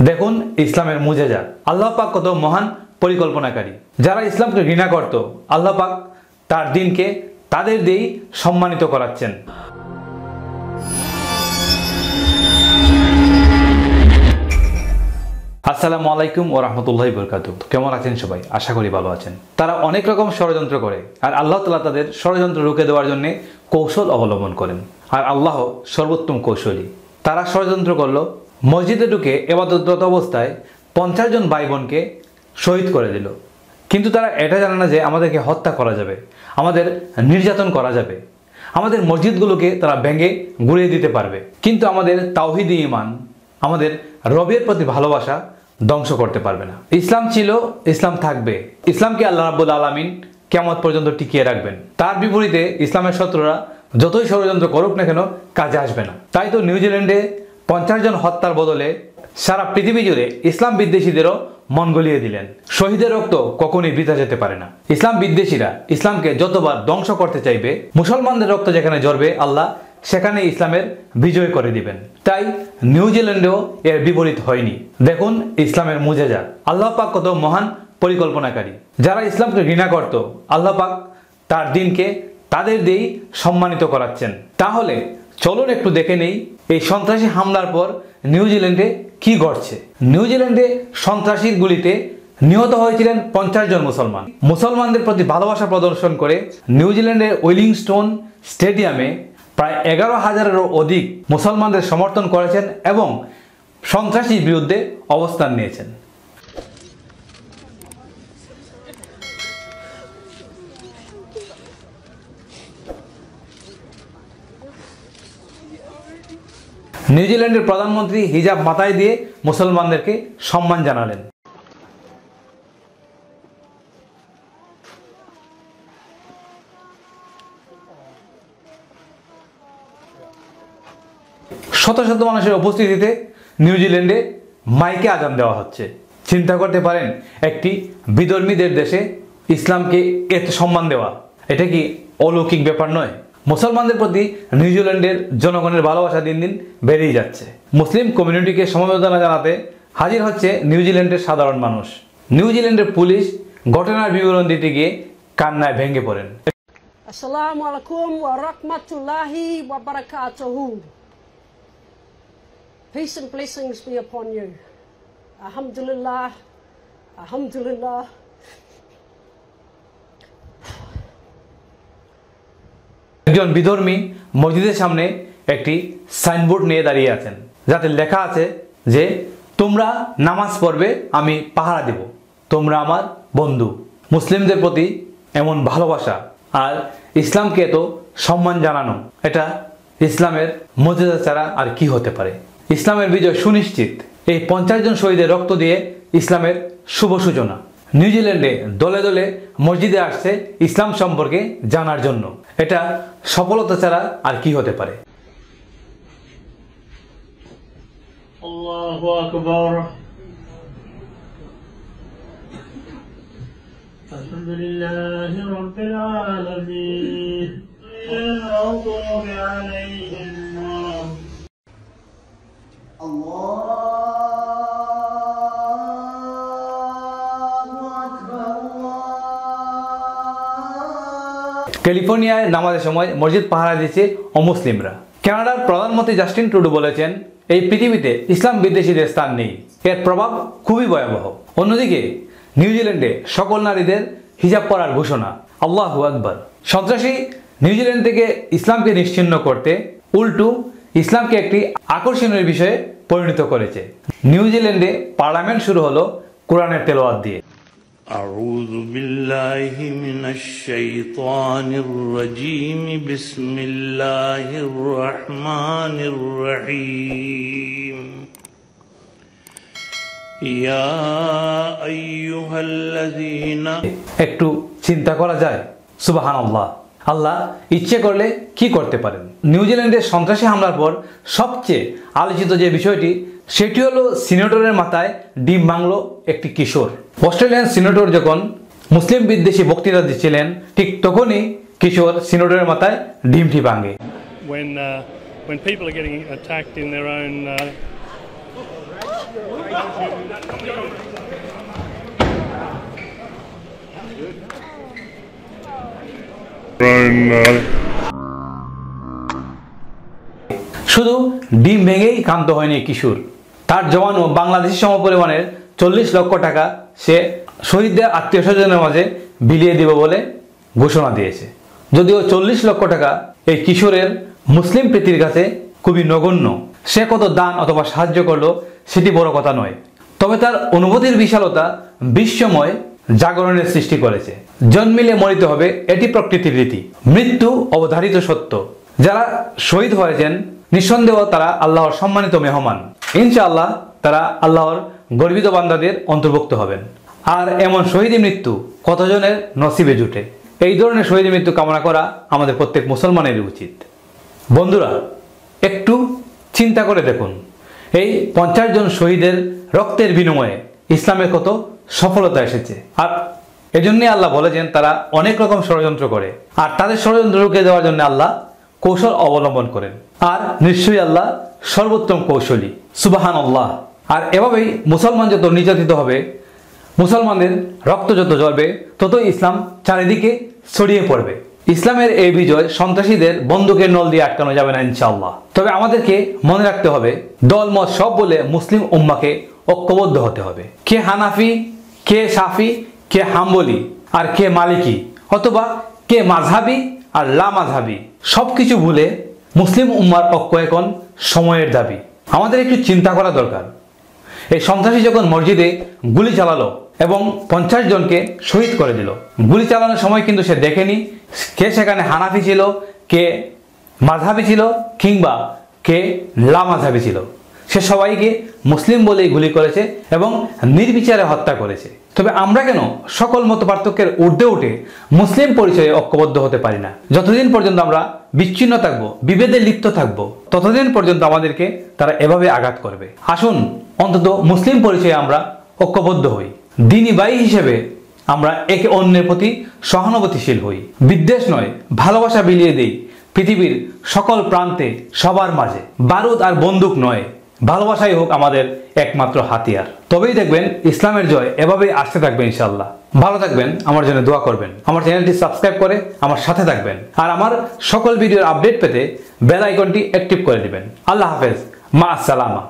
দেখুন ইসলামের মুজেজা। আল্লাহ পাক কত মহান পরিকল্পনাকারী। যারা ইসলামকে ঘৃণা করত, আল্লাহ পাক তার দিনকে তাদের দিয়েই সম্মানিত করাচ্ছেন। আসসালামু আলাইকুম ওয়া রাহমাতুল্লাহি ওয়া বারাকাতুহু। কেমন আছেন সবাই? আশা করি ভালো আছেন। তারা অনেক রকম ষড়যন্ত্র করে, আর আল্লাহ তাআলা তাদের ষড়যন্ত্র রুখে দেওয়ার জন্য কৌশল অবলম্বন করেন, আর আল্লাহ সর্বোত্তম কৌশলী। তারা ষড়যন্ত্র করলো, মসজিদে ঢুকে ইবাদতরত অবস্থায় 50 জন ভাই বোনকে শহীদ করে দিল। কিন্তু তারা এটা জানে না যে আমাদেরকে হত্যা করা যাবে, আমাদের নির্যাতন করা যাবে, আমাদের মসজিদগুলোকে তারা ভেঙে গুঁড়িয়ে দিতে পারবে, কিন্তু আমাদের তাওহীদি ঈমান, আমাদের রবের প্রতি ভালোবাসা ধ্বংস করতে পারবে না। ইসলাম ছিল, ইসলাম থাকবে। ইসলামকে আল্লাহ রাব্বুল আলামিন কিয়ামত পর্যন্ত টিকিয়ে রাখবেন। তার বিপরীতে ইসলামের শত্রুরা যতই ষড়যন্ত্র করুক না কেন কাজে আসবে না। তাই তো নিউজিল্যান্ডে 50 জন হত্যার বদলে সারা পৃথিবী জুড়ে ইসলাম বিদ্বেষীদেরও মন গলিয়ে দিলেন। শহীদের রক্ত কখনোই বৃথা যেতে পারে না। ইসলাম বিদ্বেষীরা ইসলামকে যতবার ধ্বংস করতে চাইবে, মুসলমানদের রক্ত যেখানে ঝরবে, আল্লাহ সেখানে ইসলামের বিজয় করে দিবেন। তাই নিউজিল্যান্ডেও এর বিপরীত হয়নি। দেখুন ইসলামের মুজেজা। আল্লাহ পাক কত মহান পরিকল্পনাকারী। যারা ইসলামকে ঘৃণা করত, আল্লাহ পাক তার দিনকে তাদের দিয়েই সম্মানিত করাচ্ছেন। তাহলে চলুন একটু দেখে নেই এই সন্ত্রাসী হামলার পর নিউজিল্যান্ডে কি ঘটছে। নিউজিল্যান্ডে সন্ত্রাসীর গুলিতে নিহত হয়েছিলেন 50 জন মুসলমান। মুসলমানদের প্রতি ভালোবাসা প্রদর্শন করে নিউজিল্যান্ডের ওয়েলিংস্টোন স্টেডিয়ামে প্রায় 11,000-এরও অধিক মুসলমানদের সমর্থন করেছেন এবং সন্ত্রাসীর বিরুদ্ধে অবস্থান নিয়েছেন। নিউজিল্যান্ডের প্রধানমন্ত্রী হিজাব মাথায় দিয়ে মুসলমানদেরকে সম্মান জানালেন। শত শত মানুষের উপস্থিতিতে নিউজিল্যান্ডে মাইকে আজান দেওয়া হচ্ছে। চিন্তা করতে পারেন, একটি বিধর্মীদের দেশে ইসলামকে এত সম্মান দেওয়া, এটা কি অলৌকিক ব্যাপার নয়? মুসলমানদের প্রতি নিউজিল্যান্ডের জনগণের ভালোবাসা দিন দিন বেড়েই যাচ্ছে। মুসলিম কমিউনিটিকে সমবেদনা জানাতে হাজির হচ্ছে নিউজিল্যান্ডের সাধারণ মানুষ। নিউজিল্যান্ডের পুলিশ ঘটনার বিবরণ দিতে গিয়ে কান্নায় ভেঙে পড়েন। আসসালামু আলাইকুম ওয়া রাহমাতুল্লাহি ওয়া বারাকাতুহু। Peace and blessings be upon you. Alhamdulillah, alhamdulillah. একজন বিধর্মী মসজিদের সামনে একটি সাইনবোর্ড নিয়ে দাঁড়িয়ে আছেন, যাতে লেখা আছে যে তোমরা নামাজ পড়বে, আমি পাহারা দেব, তোমরা আমার বন্ধু। মুসলিমদের প্রতি এমন ভালোবাসা আর ইসলামকে এত সম্মান জানানো, এটা ইসলামের মুজিজা ছাড়া আর কি হতে পারে? ইসলামের বিজয় সুনিশ্চিত। এই 50 জন শহীদের রক্ত দিয়ে ইসলামের শুভ সূচনা। নিউজিল্যান্ডে দলে দলে মসজিদে আসছে ইসলাম সম্পর্কে জানার জন্য। এটা সফলতা ছাড়া আর কি হতে পারে? আল্লাহু আকবার। আলহামদুলিল্লাহি রাব্বিল আলামিন। আল-মাগদুবি আলাইহিম ক্যালিফোর্নিয়ায় নামাজের সময় মসজিদ পাহারা দিচ্ছে অমুসলিমরা। কানাডার প্রধানমন্ত্রী জাস্টিন ট্রুডো বলেছেন, এই পৃথিবীতে ইসলাম বিদ্বেষীদের স্থান নেই, এর প্রভাব খুবই ভয়াবহ। অন্যদিকে নিউজিল্যান্ডে সকল নারীদের হিজাব পরার ঘোষণা। আল্লাহু আকবার। সন্ত্রাসী নিউজিল্যান্ড থেকে ইসলামকে নিশ্চিহ্ন করতে উল্টো ইসলামকে একটি আকর্ষণীয় বিষয়ে পরিণত করেছে। নিউজিল্যান্ডে পার্লামেন্ট শুরু হলো কোরআনের তেলাওয়াত দিয়ে। أعوذ بالله من الشيطان الرجيم بسم الله الرحمن الرحيم يا أيها الذين একটু চিন্তা করা যায়, সুবহানাল্লাহ। আল্লাহ ইচ্ছে করলে কি করতে পারেন। নিউজিল্যান্ডের সন্ত্রাসী হামলার পর সবচেয়ে আলোচিত যে বিষয়টি, সেটি হলো সিনেটরের মাথায় ডিম ভাঙল একটি কিশোর। অস্ট্রেলিয়ান সিনেটর যখন মুসলিম বিদ্বেষী বক্তৃতা দিচ্ছিলেন, ঠিক তখনই কিশোর সিনেটরের মাথায় ডিমটি ভাঙে। When people are getting attacked in their own শুধু ডিম ভেঙেই ক্ষান্ত হয়নি কিশোর, তার জমানো বাংলাদেশি সমপরিমাণের 40 লক্ষ টাকা সে শহীদদের আত্মীয় স্বজনের মাঝে বিলিয়ে দেবে বলে ঘোষণা দিয়েছে। যদিও 40 লক্ষ টাকা এই কিশোরের মুসলিম প্রীতির কাছে খুবই নগণ্য, সে কত দান অথবা সাহায্য করলো সেটি বড় কথা নয়, তবে তার অনুভূতির বিশালতা বিশ্বময় জাগরণের সৃষ্টি করেছে। জন্মিলে মরিতে হবে, এটি প্রকৃতির রীতি, মৃত্যু অবধারিত সত্য। যারা শহীদ হয়েছেন নিঃসন্দেহ তারা আল্লাহর সম্মানিত মেহমান, ইনশাআল্লাহ তারা আল্লাহর গর্বিত বান্দাদের অন্তর্ভুক্ত হবেন। আর এমন শহীদ মৃত্যু কতজনের নসিবে জুটে, এই ধরনের শহীদ মৃত্যু কামনা করা আমাদের প্রত্যেক মুসলমানের উচিত। বন্ধুরা, একটু চিন্তা করে দেখুন, এই 50 জন শহীদের রক্তের বিনিময়ে ইসলামের কত সফলতা এসেছে। আর এজন্যই আল্লাহ বলেছেন তারা অনেক রকম ষড়যন্ত্র করে, আর তাদের ষড়যন্ত্র রুখে দেওয়ার জন্য আল্লাহ কৌশল অবলম্বন করেন। আর নিশ্চয়ই আল্লাহ সর্বোত্তম কৌশলী, সুবহানাল্লাহ। আর এভাবেই মুসলমান যত নির্যাতিত হবে, মুসলমানদের রক্ত যত ঝরবে, ততই ইসলাম চারিদিকে ছড়িয়ে পড়বে। ইসলামের এই বিজয় সন্ত্রাসীদের বন্দুকের নল দিয়ে আটকানো যাবে না ইনশাআল্লাহ। তবে আমাদেরকে মনে রাখতে হবে, দলমত সব বলে মুসলিম উম্মাকে ঐক্যবদ্ধ হতে হবে। কে হানাফি, কে শাফি, কে হাম্বলি, আর কে মালিকি, অথবা কে মাযহাবি আর লা মাযহাবি, সবকিছু ভুলে মুসলিম উম্মার ঐক্য এখন সময়ের দাবি। আমাদের একটু চিন্তা করা দরকার। এই সন্ত্রাসী যখন মসজিদে গুলি চালালো এবং 50 জনকে শহীদ করে দিল, গুলি চালানোর সময় কিন্তু সে দেখেনি কে সেখানে হানাফি ছিল, কে মাযহাবি ছিল, কিংবা কে লা মাযহাবি ছিল। সে সবাইকে মুসলিম বলেই গুলি করেছে এবং নির্বিচারে হত্যা করেছে। তবে আমরা কেন সকল মত পার্থক্যের ঊর্ধ্বে উঠে মুসলিম পরিচয়ে ঐক্যবদ্ধ হতে পারি না? যতদিন পর্যন্ত আমরা বিচ্ছিন্ন থাকবো, বিভেদে লিপ্ত থাকবো, ততদিন পর্যন্ত আমাদেরকে তারা এভাবে আঘাত করবে। আসুন অন্তত মুসলিম পরিচয়ে আমরা ঐক্যবদ্ধ হই, দ্বীনি ভাই হিসেবে আমরা একে অন্যের প্রতি সহানুভূতিশীল হই, বিদ্বেষ নয় ভালোবাসা বিলিয়ে দেই পৃথিবীর সকল প্রান্তে, সবার মাঝে। বারুদ আর বন্দুক নয়, ভালোবাসাই হোক আমাদের একমাত্র হাতিয়ার। তবেই দেখবেন ইসলামের জয় এভাবেই আসতে থাকবে ইনশাআল্লাহ। ভালো থাকবেন, আমার জন্য দোয়া করবেন, আমার চ্যানেলটি সাবস্ক্রাইব করে আমার সাথে থাকবেন, আর আমার সকল ভিডিওর আপডেট পেতে বেল আইকনটি অ্যাক্টিভ করে দিবেন। আল্লাহ হাফেজ, মা আসসালামা।